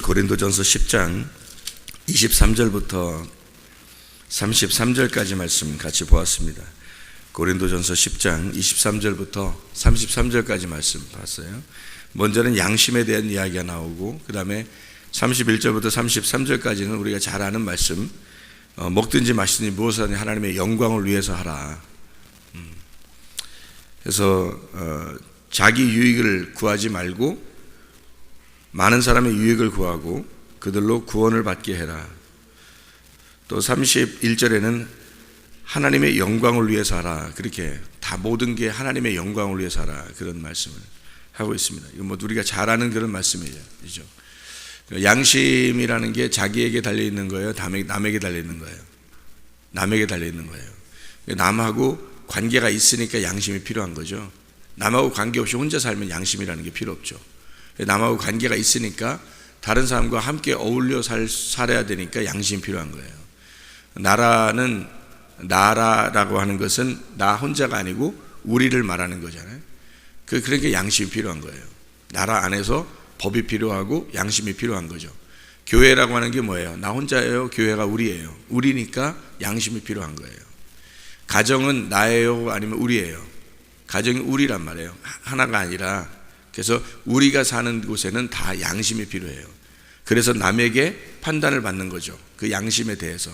고린도전서 10장 23절부터 33절까지 말씀 같이 보았습니다. 고린도전서 10장 23절부터 33절까지 말씀 봤어요. 먼저는 양심에 대한 이야기가 나오고 그 다음에 31절부터 33절까지는 우리가 잘 아는 말씀, 먹든지 마시든지 무엇을 하든지 하나님의 영광을 위해서 하라. 그래서 자기 유익을 구하지 말고 많은 사람의 유익을 구하고 그들로 구원을 받게 해라. 또 31절에는 하나님의 영광을 위해서 하라. 그렇게 다 모든 게 하나님의 영광을 위해서 하라. 그런 말씀을 하고 있습니다. 이건 뭐 우리가 잘 아는 그런 말씀이죠. 양심이라는 게 자기에게 달려있는 거예요? 남에게 달려있는 거예요? 남에게 달려있는 거예요. 남하고 관계가 있으니까 양심이 필요한 거죠. 남하고 관계없이 혼자 살면 양심이라는 게 필요 없죠. 남하고 관계가 있으니까 다른 사람과 함께 어울려 살아야 되니까 양심이 필요한 거예요. 나라라고 하는 것은 나 혼자가 아니고 우리를 말하는 거잖아요. 그러니까 양심이 필요한 거예요. 나라 안에서 법이 필요하고 양심이 필요한 거죠. 교회라고 하는 게 뭐예요? 나 혼자예요? 교회가 우리예요? 우리니까 양심이 필요한 거예요. 가정은 나예요? 아니면 우리예요? 가정이 우리란 말이에요. 하나가 아니라. 그래서 우리가 사는 곳에는 다 양심이 필요해요. 그래서 남에게 판단을 받는 거죠. 그 양심에 대해서.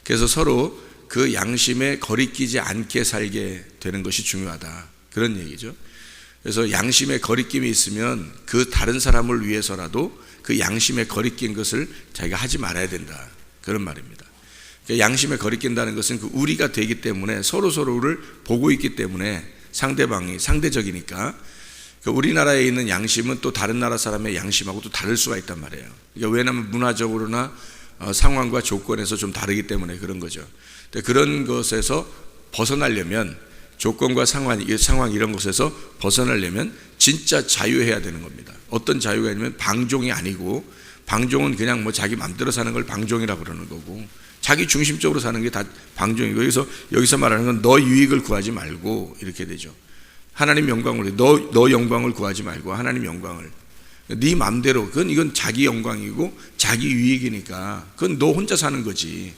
그래서 서로 그 양심에 거리끼지 않게 살게 되는 것이 중요하다. 그런 얘기죠. 그래서 양심에 거리낌이 있으면 그 다른 사람을 위해서라도 그 양심에 거리낀 것을 자기가 하지 말아야 된다. 그런 말입니다. 그러니까 양심에 거리낀다는 것은 그 우리가 되기 때문에 서로를 보고 있기 때문에 상대방이 상대적이니까 우리나라에 있는 양심은 또 다른 나라 사람의 양심하고 또 다를 수가 있단 말이에요. 그러니까 왜냐하면 문화적으로나 상황과 조건에서 좀 다르기 때문에 그런 거죠. 그런 것에서 벗어나려면 조건과 상황 이런 것에서 벗어나려면 진짜 자유해야 되는 겁니다. 어떤 자유가 있냐면 방종이 아니고, 방종은 그냥 뭐 자기 마음대로 사는 걸 방종이라고 그러는 거고, 자기 중심적으로 사는 게 다 방종이고, 그래서 여기서 말하는 건 너 유익을 구하지 말고 이렇게 되죠. 하나님 영광을 너 영광을 구하지 말고 하나님 영광을, 네 마음대로, 이건 자기 영광이고 자기 유익이니까 그건 너 혼자 사는 거지.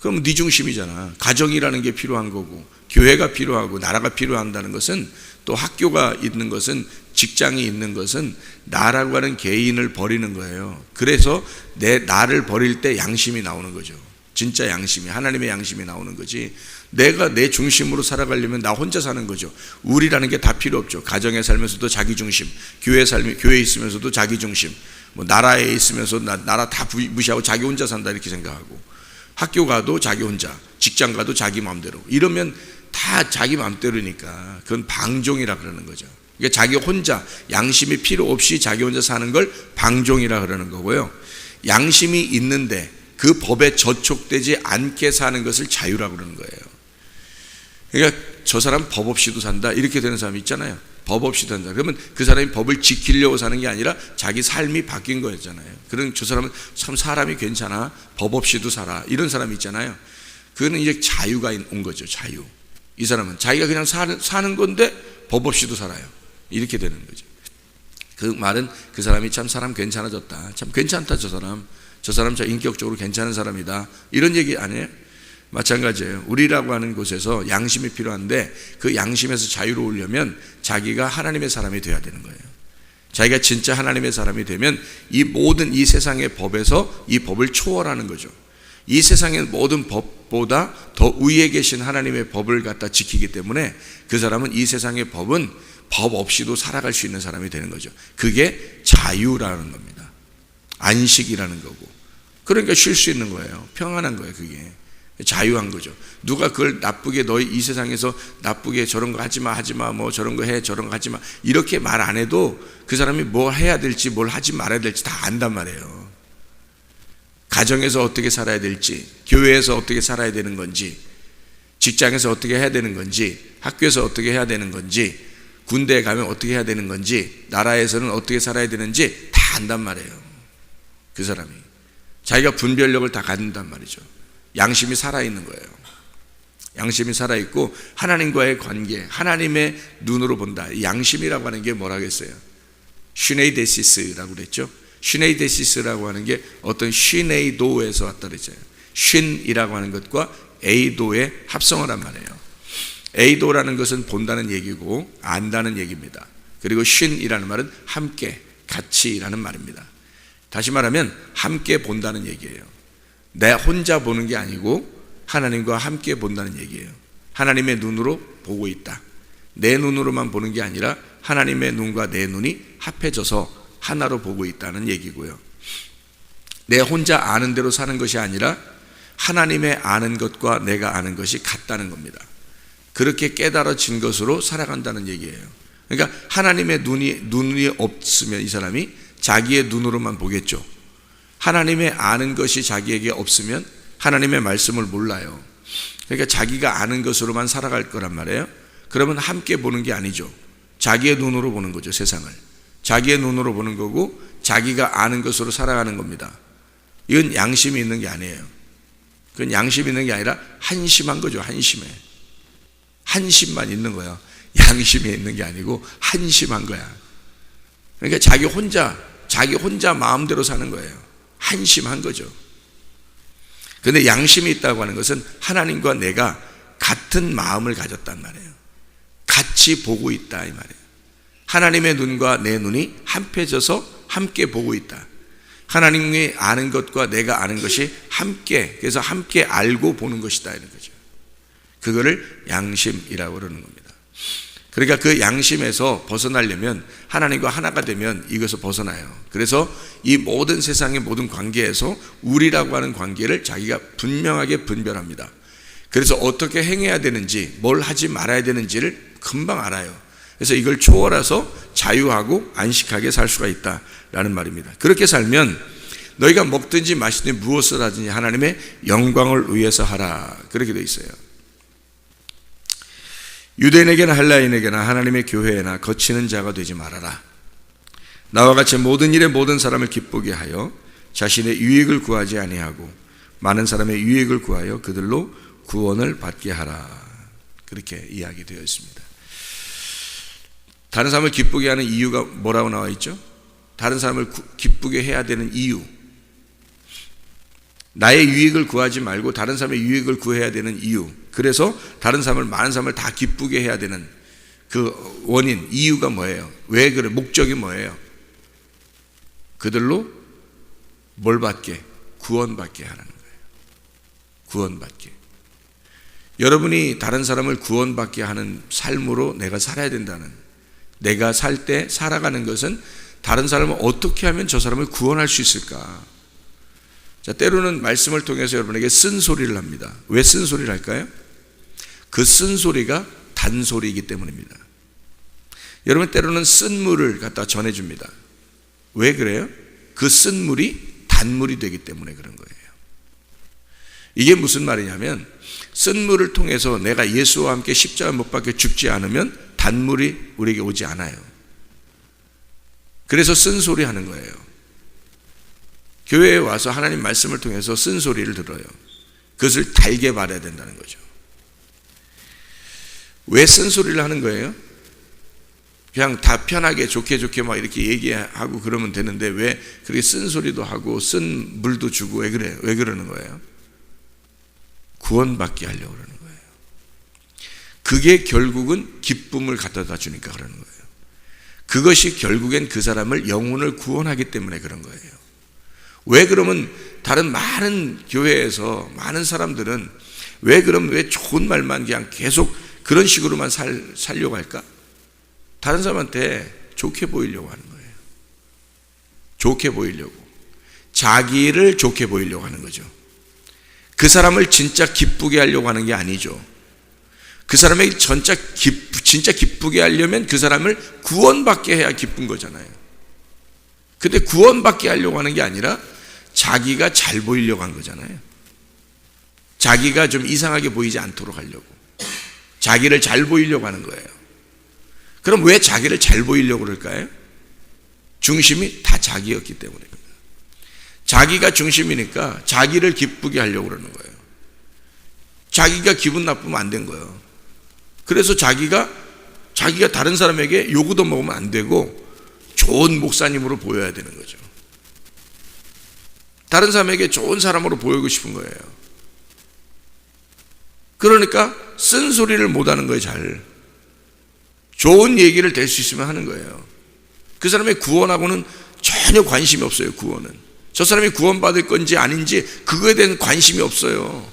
그럼 네 중심이잖아. 가정이라는 게 필요한 거고 교회가 필요하고 나라가 필요한다는 것은, 또 학교가 있는 것은, 직장이 있는 것은 나라고 하는 개인을 버리는 거예요. 그래서 나를 버릴 때 양심이 나오는 거죠. 진짜 양심이, 하나님의 양심이 나오는 거지. 내가 내 중심으로 살아가려면 나 혼자 사는 거죠. 우리라는 게 다 필요 없죠. 가정에 살면서도 자기 중심, 교회에 있으면서도 자기 중심, 뭐 나라에 있으면서 나라 다 무시하고 자기 혼자 산다 이렇게 생각하고, 학교 가도 자기 혼자, 직장 가도 자기 마음대로, 이러면 다 자기 마음대로니까 그건 방종이라 그러는 거죠. 그러니까 자기 혼자, 양심이 필요 없이 자기 혼자 사는 걸 방종이라 그러는 거고요. 양심이 있는데 그 법에 저촉되지 않게 사는 것을 자유라고 그러는 거예요. 그러니까 저 사람 법 없이도 산다 이렇게 되는 사람이 있잖아요. 법 없이도 산다. 그러면 그 사람이 법을 지키려고 사는 게 아니라 자기 삶이 바뀐 거였잖아요. 그런 저 사람은 참 사람이 괜찮아, 법 없이도 살아, 이런 사람이 있잖아요. 그거는 이제 자유가 온 거죠. 자유. 이 사람은 자기가 그냥 사는 건데 법 없이도 살아요. 이렇게 되는 거죠. 그 말은 그 사람이 참 사람 괜찮아졌다, 참 괜찮다, 저 사람 저 인격적으로 괜찮은 사람이다, 이런 얘기 아니에요? 마찬가지예요. 우리라고 하는 곳에서 양심이 필요한데 그 양심에서 자유로우려면 자기가 하나님의 사람이 되어야 되는 거예요. 자기가 진짜 하나님의 사람이 되면 이 모든 이 세상의 법에서 이 법을 초월하는 거죠. 이 세상의 모든 법보다 더 위에 계신 하나님의 법을 갖다 지키기 때문에 그 사람은 이 세상의 법은 법 없이도 살아갈 수 있는 사람이 되는 거죠. 그게 자유라는 겁니다. 안식이라는 거고, 그러니까 쉴 수 있는 거예요. 평안한 거예요. 그게 자유한 거죠. 누가 그걸 나쁘게, 너희 이 세상에서 나쁘게 저런 거 하지마, 뭐 저런 거 해, 저런 거 하지마, 이렇게 말 안 해도 그 사람이 뭘 해야 될지 뭘 하지 말아야 될지 다 안단 말이에요. 가정에서 어떻게 살아야 될지, 교회에서 어떻게 살아야 되는 건지, 직장에서 어떻게 해야 되는 건지, 학교에서 어떻게 해야 되는 건지, 군대에 가면 어떻게 해야 되는 건지, 나라에서는 어떻게 살아야 되는지 다 안단 말이에요. 그 사람이 자기가 분별력을 다 갖는단 말이죠. 양심이 살아있는 거예요. 양심이 살아있고 하나님과의 관계, 하나님의 눈으로 본다. 양심이라고 하는 게 뭐라겠어요? 슈네이데시스라고 그랬죠. 시네이데시스라고 하는 게 어떤 시네이도에서 왔다 그랬잖아요. 쉰이라고 하는 것과 에이도의 합성어란 말이에요. 에이도라는 것은 본다는 얘기고 안다는 얘기입니다. 그리고 쉰이라는 말은 함께, 같이라는 말입니다. 다시 말하면 함께 본다는 얘기예요. 내 혼자 보는 게 아니고 하나님과 함께 본다는 얘기예요. 하나님의 눈으로 보고 있다. 내 눈으로만 보는 게 아니라 하나님의 눈과 내 눈이 합해져서 하나로 보고 있다는 얘기고요. 내 혼자 아는 대로 사는 것이 아니라 하나님의 아는 것과 내가 아는 것이 같다는 겁니다. 그렇게 깨달아진 것으로 살아간다는 얘기예요. 그러니까 하나님의 눈이 없으면 이 사람이 자기의 눈으로만 보겠죠. 하나님의 아는 것이 자기에게 없으면 하나님의 말씀을 몰라요. 그러니까 자기가 아는 것으로만 살아갈 거란 말이에요. 그러면 함께 보는 게 아니죠. 자기의 눈으로 보는 거죠, 세상을. 자기의 눈으로 보는 거고 자기가 아는 것으로 살아가는 겁니다. 이건 양심이 있는 게 아니에요. 그건 양심이 있는 게 아니라 한심한 거죠. 한심만 있는 거야. 양심이 있는 게 아니고 한심한 거야. 그러니까 자기 혼자 마음대로 사는 거예요. 한심한 거죠. 그런데 양심이 있다고 하는 것은 하나님과 내가 같은 마음을 가졌단 말이에요. 같이 보고 있다 이 말이에요. 하나님의 눈과 내 눈이 합해져서 함께 보고 있다. 하나님이 아는 것과 내가 아는 것이 함께, 그래서 함께 알고 보는 것이다 이런 거죠. 그거를 양심이라고 그러는 겁니다. 그러니까 그 양심에서 벗어나려면 하나님과 하나가 되면 이것을 벗어나요. 그래서 이 모든 세상의 모든 관계에서 우리라고 하는 관계를 자기가 분명하게 분별합니다. 그래서 어떻게 행해야 되는지, 뭘 하지 말아야 되는지를 금방 알아요. 그래서 이걸 초월해서 자유하고 안식하게 살 수가 있다라는 말입니다. 그렇게 살면 너희가 먹든지 마시든지 무엇을 하든지 하나님의 영광을 위해서 하라, 그렇게 되어 있어요. 유대인에게나 헬라인에게나 하나님의 교회에나 거치는 자가 되지 말아라. 나와 같이 모든 일에 모든 사람을 기쁘게 하여 자신의 유익을 구하지 아니하고 많은 사람의 유익을 구하여 그들로 구원을 받게 하라, 그렇게 이야기되어 있습니다. 다른 사람을 기쁘게 하는 이유가 뭐라고 나와 있죠? 다른 사람을 기쁘게 해야 되는 이유, 나의 유익을 구하지 말고 다른 사람의 유익을 구해야 되는 이유, 그래서 다른 사람을, 많은 사람을 다 기쁘게 해야 되는 그 원인, 이유가 뭐예요? 왜 그래? 목적이 뭐예요? 그들로 뭘 받게? 구원받게 하라는 거예요. 구원받게. 여러분이 다른 사람을 구원받게 하는 삶으로 내가 살아야 된다는, 내가 살 때 살아가는 것은 다른 사람을 어떻게 하면 저 사람을 구원할 수 있을까? 자, 때로는 말씀을 통해서 여러분에게 쓴소리를 합니다. 왜 쓴소리를 할까요? 그 쓴소리가 단소리이기 때문입니다. 여러분, 때로는 쓴물을 갖다 전해줍니다. 왜 그래요? 그 쓴물이 단물이 되기 때문에 그런 거예요. 이게 무슨 말이냐면, 쓴물을 통해서 내가 예수와 함께 십자가 못 박혀 죽지 않으면 단물이 우리에게 오지 않아요. 그래서 쓴소리 하는 거예요. 교회에 와서 하나님 말씀을 통해서 쓴소리를 들어요. 그것을 달게 받아야 된다는 거죠. 왜 쓴소리를 하는 거예요? 그냥 다 편하게 좋게 막 이렇게 얘기하고 그러면 되는데 왜 그렇게 쓴소리도 하고 쓴 물도 주고 왜 그래요? 왜 그러는 거예요? 구원받게 하려고 그러는 거예요. 그게 결국은 기쁨을 갖다 주니까 그러는 거예요. 그것이 결국엔 그 사람을, 영혼을 구원하기 때문에 그런 거예요. 왜 그러면 다른 많은 교회에서 많은 사람들은 왜 좋은 말만 그냥 계속 그런 식으로만 살려고 할까? 다른 사람한테 좋게 보이려고 하는 거예요. 좋게 보이려고. 자기를 좋게 보이려고 하는 거죠. 그 사람을 진짜 기쁘게 하려고 하는 게 아니죠. 그 사람에게 진짜 기쁘게 하려면 그 사람을 구원받게 해야 기쁜 거잖아요. 근데 구원받게 하려고 하는 게 아니라 자기가 잘 보이려고 한 거잖아요. 자기가 좀 이상하게 보이지 않도록 하려고, 자기를 잘 보이려고 하는 거예요. 그럼 왜 자기를 잘 보이려고 그럴까요? 중심이 다 자기였기 때문입니다. 자기가 중심이니까 자기를 기쁘게 하려고 그러는 거예요. 자기가 기분 나쁘면 안 된 거예요. 그래서 자기가 다른 사람에게 요구도 먹으면 안 되고 좋은 목사님으로 보여야 되는 거죠. 다른 사람에게 좋은 사람으로 보이고 싶은 거예요. 그러니까 쓴소리를 못하는 거예요. 잘 좋은 얘기를 될 수 있으면 하는 거예요. 그 사람의 구원하고는 전혀 관심이 없어요. 구원은 저 사람이 구원받을 건지 아닌지 그거에 대한 관심이 없어요.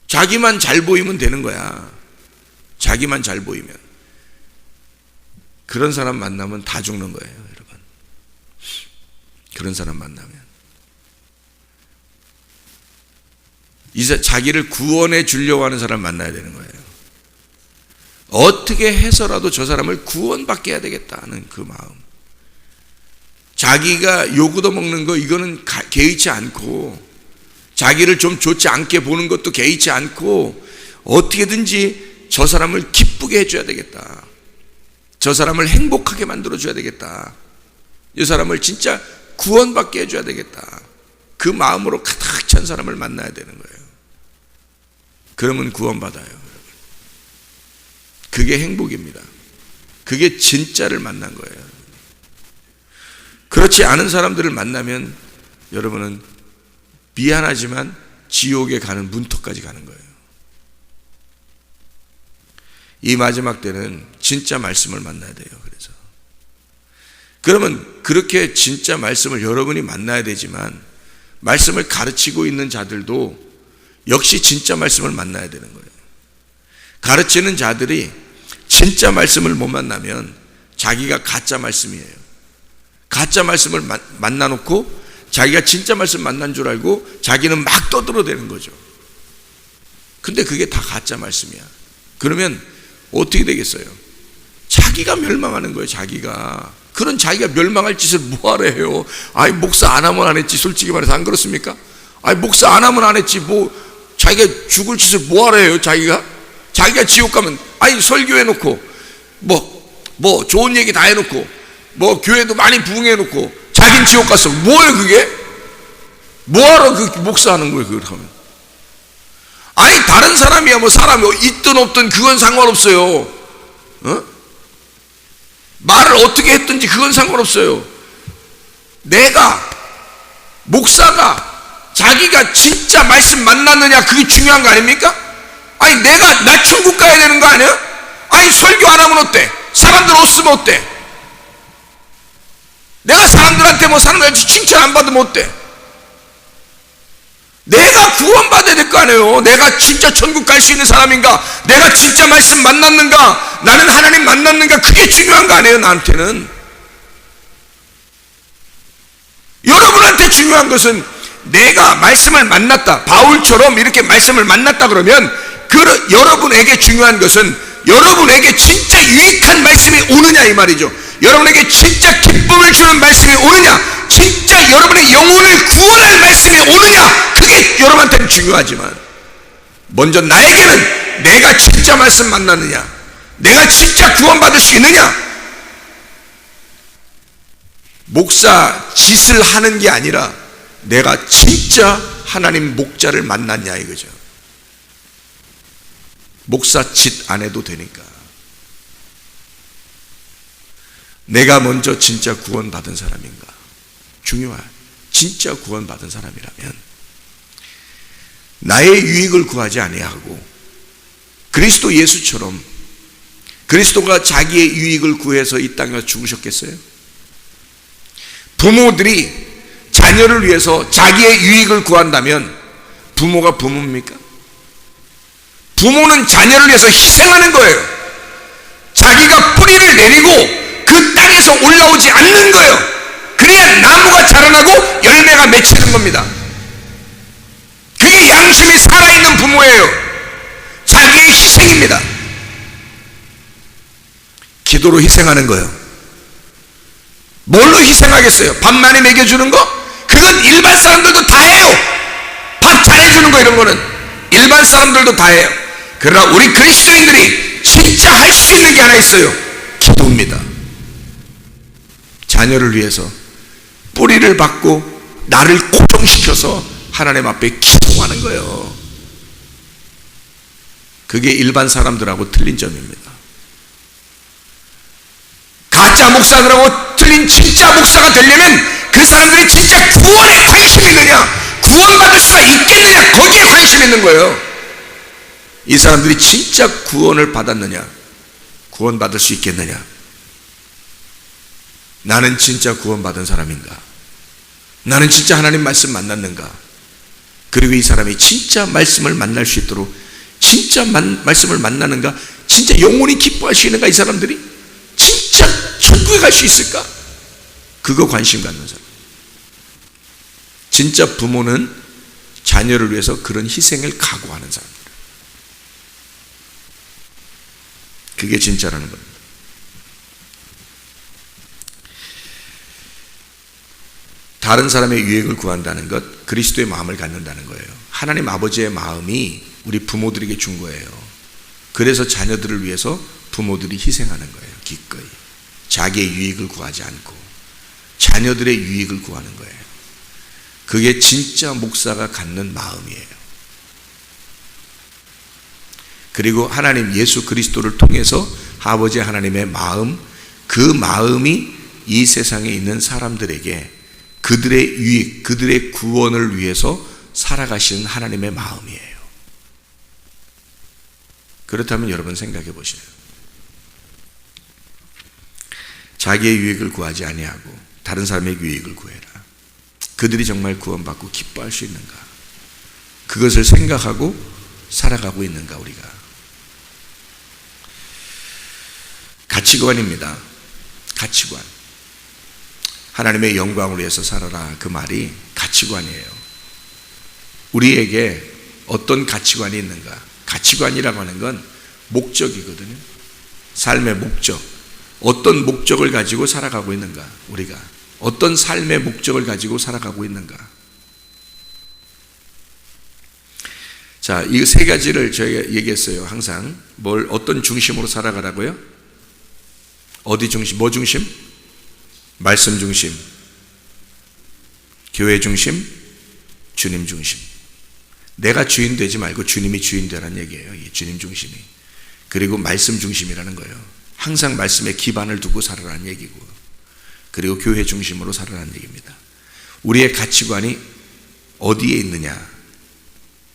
자기만 잘 보이면 되는 거야. 자기만 잘 보이면. 그런 사람 만나면 다 죽는 거예요, 여러분. 그런 사람 만나면 이제 자기를 구원해 주려고 하는 사람 만나야 되는 거예요. 어떻게 해서라도 저 사람을 구원받게 해야 되겠다는 그 마음. 자기가 요구도 먹는 거 이거는 개의치 않고, 자기를 좀 좋지 않게 보는 것도 개의치 않고, 어떻게든지 저 사람을 기쁘게 해줘야 되겠다. 저 사람을 행복하게 만들어줘야 되겠다. 이 사람을 진짜 구원받게 해줘야 되겠다. 그 마음으로 가득 찬 사람을 만나야 되는 거예요. 그러면 구원받아요. 그게 행복입니다. 그게 진짜를 만난 거예요. 그렇지 않은 사람들을 만나면 여러분은 미안하지만 지옥에 가는 문턱까지 가는 거예요. 이 마지막 때는 진짜 말씀을 만나야 돼요. 그래서 그러면 그렇게 진짜 말씀을 여러분이 만나야 되지만, 말씀을 가르치고 있는 자들도 역시 진짜 말씀을 만나야 되는 거예요. 가르치는 자들이 진짜 말씀을 못 만나면 자기가 가짜 말씀이에요. 가짜 말씀을 만나놓고 자기가 진짜 말씀 만난 줄 알고 자기는 막 떠들어대는 거죠. 근데 그게 다 가짜 말씀이야. 그러면 어떻게 되겠어요? 자기가 멸망하는 거예요. 자기가. 그런 자기가 멸망할 짓을 뭐하러 해요? 아이, 목사 안 하면 안 했지. 솔직히 말해서 안 그렇습니까? 아이, 목사 안 하면 안 했지. 뭐 자기가 죽을 짓을 뭐하러 해요? 자기가 지옥 가면, 아니, 설교해놓고 뭐 좋은 얘기 다 해놓고 뭐 교회도 많이 부흥해놓고 자긴 지옥 갔어. 뭐예요 그게? 뭐하러 그 목사하는 거예요 그걸 하면? 아니, 다른 사람이야 뭐 사람이 있든 없든 그건 상관없어요. 말을 어떻게 했든지 그건 상관없어요. 내가 목사가 자기가 진짜 말씀 만났느냐, 그게 중요한 거 아닙니까? 아니, 나 천국 가야 되는 거 아니야? 아니, 설교 안 하면 어때? 사람들 없으면 어때? 내가 사람들한테 뭐 사람들한테 칭찬 안 받으면 어때? 내가 구원받아야 될 거 아니에요. 내가 진짜 천국 갈 수 있는 사람인가? 내가 진짜 말씀 만났는가? 나는 하나님 만났는가? 그게 중요한 거 아니에요, 나한테는. 여러분한테 중요한 것은 내가 말씀을 만났다, 바울처럼 이렇게 말씀을 만났다 그러면 여러분에게 중요한 것은 여러분에게 진짜 유익한 말씀이 오느냐 이 말이죠. 여러분에게 진짜 기쁨을 주는 말씀이 오느냐, 진짜 여러분의 영혼을 구원할 말씀이 오느냐, 그게 여러분한테는 중요하지만, 먼저 나에게는 내가 진짜 말씀 만났느냐, 내가 진짜 구원받을 수 있느냐, 목사 짓을 하는 게 아니라 내가 진짜 하나님 목자를 만났냐 이거죠. 목사 짓 안 해도 되니까. 내가 먼저 진짜 구원받은 사람인가? 중요한, 진짜 구원받은 사람이라면 나의 유익을 구하지 아니하고 그리스도 예수처럼, 그리스도가 자기의 유익을 구해서 이 땅에 죽으셨겠어요? 부모들이 자녀를 위해서 자기의 유익을 구한다면 부모가 부모입니까? 부모는 자녀를 위해서 희생하는 거예요. 자기가 뿌리를 내리고 그 땅에서 올라오지 않는 거예요. 그래야 나무가 자라나고 열매가 맺히는 겁니다. 그게 양심이 살아있는 부모예요. 자기의 희생입니다. 기도로 희생하는 거예요. 뭘로 희생하겠어요? 밥 많이 먹여주는 거? 그건 일반 사람들도 다 해요. 밥 잘해주는 거, 이런 거는 일반 사람들도 다 해요. 그러나 우리 그리스도인들이 진짜 할 수 있는 게 하나 있어요. 기도입니다. 자녀를 위해서 뿌리를 받고 나를 고정시켜서 하나님 앞에 기도하는 거예요. 그게 일반 사람들하고 틀린 점입니다. 가짜 목사들하고 틀린 진짜 목사가 되려면 그 그 사람들이 진짜 구원에 관심이 있느냐, 구원받을 수가 있겠느냐, 거기에 관심이 있는 거예요. 이 사람들이 진짜 구원을 받았느냐, 구원받을 수 있겠느냐, 나는 진짜 구원받은 사람인가, 나는 진짜 하나님 말씀 만났는가, 그리고 이 사람이 진짜 말씀을 만날 수 있도록 진짜 말씀을 만나는가, 진짜 영원히 기뻐할 수 있는가, 이 사람들이 진짜 천국에 갈 수 있을까, 그거 관심 갖는 사람. 진짜 부모는 자녀를 위해서 그런 희생을 각오하는 사람입니다. 그게 진짜라는 겁니다. 다른 사람의 유익을 구한다는 것, 그리스도의 마음을 갖는다는 거예요. 하나님 아버지의 마음이 우리 부모들에게 준 거예요. 그래서 자녀들을 위해서 부모들이 희생하는 거예요. 기꺼이 자기의 유익을 구하지 않고 자녀들의 유익을 구하는 거예요. 그게 진짜 목사가 갖는 마음이에요. 그리고 하나님 예수 그리스도를 통해서 아버지 하나님의 마음, 그 마음이 이 세상에 있는 사람들에게 그들의 유익, 그들의 구원을 위해서 살아가시는 하나님의 마음이에요. 그렇다면 여러분 생각해 보세요. 자기의 유익을 구하지 아니하고 다른 사람의 유익을 구해라. 그들이 정말 구원받고 기뻐할 수 있는가? 그것을 생각하고 살아가고 있는가 우리가? 가치관입니다. 가치관. 하나님의 영광을 위해서 살아라, 그 말이 가치관이에요. 우리에게 어떤 가치관이 있는가? 가치관이라고 하는 건 목적이거든요. 삶의 목적. 어떤 목적을 가지고 살아가고 있는가? 우리가 어떤 삶의 목적을 가지고 살아가고 있는가? 자, 이 세 가지를 저희가 얘기했어요. 항상 어떤 중심으로 살아가라고요? 어디 중심? 뭐 중심? 말씀 중심, 교회 중심, 주님 중심. 내가 주인 되지 말고 주님이 주인 되라는 얘기예요. 이 주님 중심이. 그리고 말씀 중심이라는 거예요. 항상 말씀에 기반을 두고 살아라는 얘기고, 그리고 교회 중심으로 살아라는 얘기입니다. 우리의 가치관이 어디에 있느냐?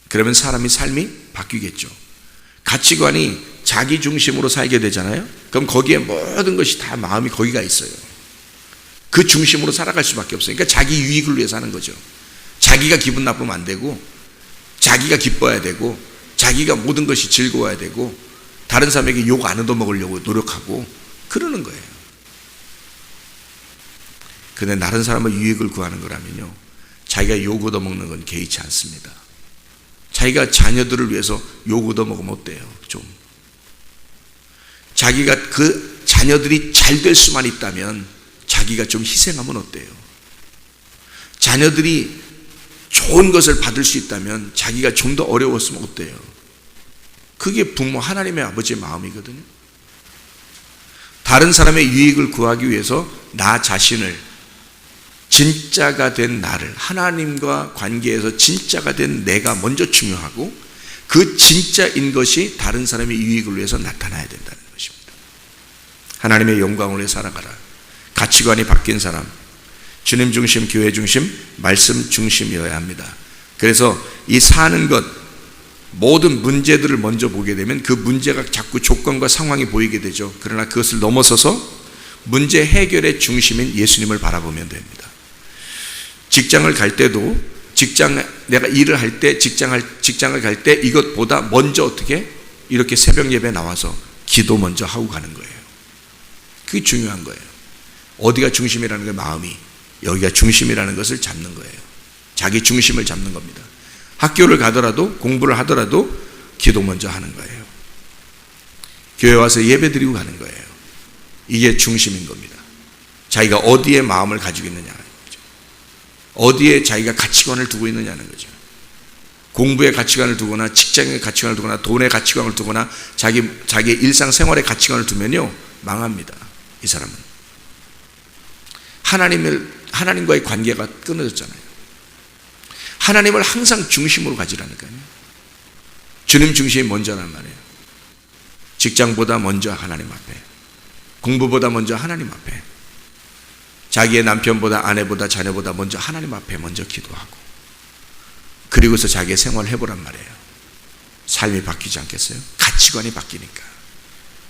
그러면 사람의 삶이 바뀌겠죠. 가치관이 자기 중심으로 살게 되잖아요. 그럼 거기에 모든 것이 다 마음이 거기가 있어요. 그 중심으로 살아갈 수밖에 없어요. 그러니까 자기 유익을 위해서 하는 거죠. 자기가 기분 나쁘면 안 되고, 자기가 기뻐야 되고, 자기가 모든 것이 즐거워야 되고, 다른 사람에게 욕 안 얻어먹으려고 노력하고 그러는 거예요. 근데 다른 사람의 유익을 구하는 거라면요, 자기가 욕 얻어먹는 건 개의치 않습니다. 자기가 자녀들을 위해서 욕 얻어먹으면 어때요? 좀 자기가 그 자녀들이 잘 될 수만 있다면 자기가 좀 희생하면 어때요? 자녀들이 좋은 것을 받을 수 있다면 자기가 좀 더 어려웠으면 어때요? 그게 부모 하나님의 아버지의 마음이거든요. 다른 사람의 유익을 구하기 위해서 나 자신을, 진짜가 된 나를, 하나님과 관계에서 진짜가 된 내가 먼저 중요하고, 그 진짜인 것이 다른 사람의 유익을 위해서 나타나야 된다는 것입니다. 하나님의 영광을 위해 살아가라. 가치관이 바뀐 사람, 주님 중심, 교회 중심, 말씀 중심이어야 합니다. 그래서 이 사는 것, 모든 문제들을 먼저 보게 되면 그 문제가 자꾸 조건과 상황이 보이게 되죠. 그러나 그것을 넘어서서 문제 해결의 중심인 예수님을 바라보면 됩니다. 직장을 갈 때도, 내가 일을 할 때, 직장을 갈 때 이것보다 먼저 어떻게 이렇게 새벽 예배 나와서 기도 먼저 하고 가는 거예요. 그게 중요한 거예요. 어디가 중심이라는 게 마음이, 여기가 중심이라는 것을 잡는 거예요. 자기 중심을 잡는 겁니다. 학교를 가더라도, 공부를 하더라도 기도 먼저 하는 거예요. 교회 와서 예배 드리고 가는 거예요. 이게 중심인 겁니다. 자기가 어디에 마음을 가지고 있느냐, 어디에 자기가 가치관을 두고 있느냐는 거죠. 공부의 가치관을 두거나, 직장의 가치관을 두거나, 돈의 가치관을 두거나, 자기의 일상생활의 가치관을 두면요, 망합니다. 이 사람은 하나님과의 관계가 끊어졌잖아요. 하나님을 항상 중심으로 가지라니까요. 주님 중심이 먼저란 말이에요. 직장보다 먼저 하나님 앞에, 공부보다 먼저 하나님 앞에, 자기의 남편보다 아내보다 자녀보다 먼저 하나님 앞에 먼저 기도하고 그리고서 자기의 생활을 해보란 말이에요. 삶이 바뀌지 않겠어요? 가치관이 바뀌니까.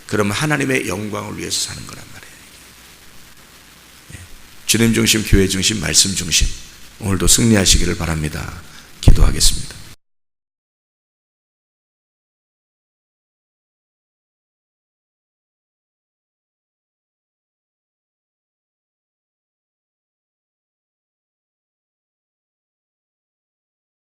그러면 하나님의 영광을 위해서 사는 거란 말이에요. 주님 중심, 교회 중심, 말씀 중심, 오늘도 승리하시기를 바랍니다. 기도하겠습니다.